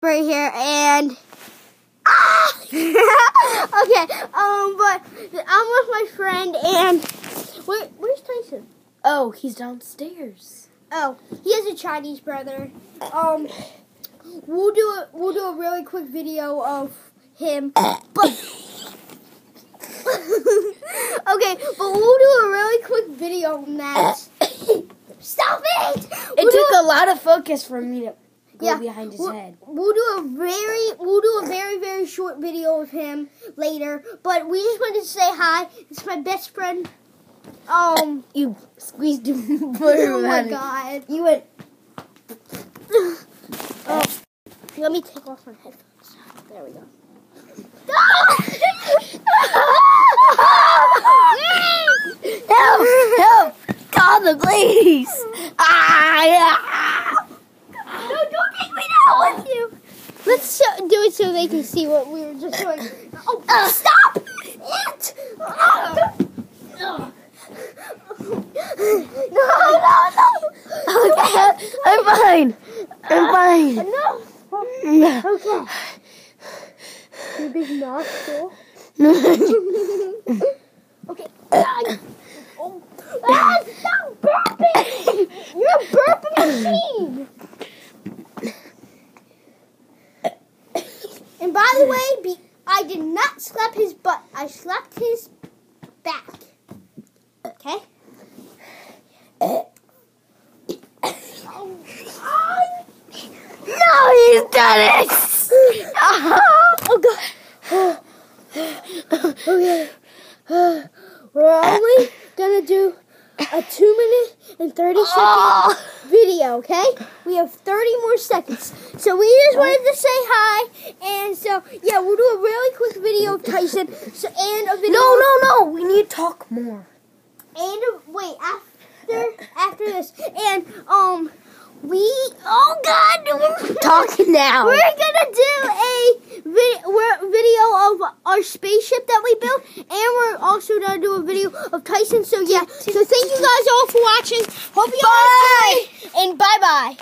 right here, and okay, but I'm with my friend, and where's Tyson? Oh, he's downstairs. Oh, he has a Chinese brother. We'll do a really quick video of him, but okay, but we'll do a really quick video on that. Stop it! It took a lot of focus for me to go behind his head. We'll do a very short video of him later, but we just wanted to say hi. It's my best friend. You squeezed him. Oh my god. You went. Let me take off my headphones. There we go. Help! Call the police! No, don't take me down with you. Let's do it so they can see what we were just doing. Oh, stop it! No. Okay, I'm fine. No. Okay. Your big nostril. Okay. Stop burping! You're a burping machine! And by the way, I did not slap his butt. I slapped his back. Okay? No, he's done it! Oh, God. Okay. We're only going to do a 2-minute and 30-second video, okay? We have 30 more seconds. So we just wanted to say hi. And so, yeah, we'll do a really quick video of Tyson. And a video. No. We need to talk more. And wait, after this. And, we're talking now. We're gonna do a video of our spaceship that we built, and we're also gonna do a video of Tyson. So yeah, so thank you guys all for watching. Hope you all enjoyed, and bye bye.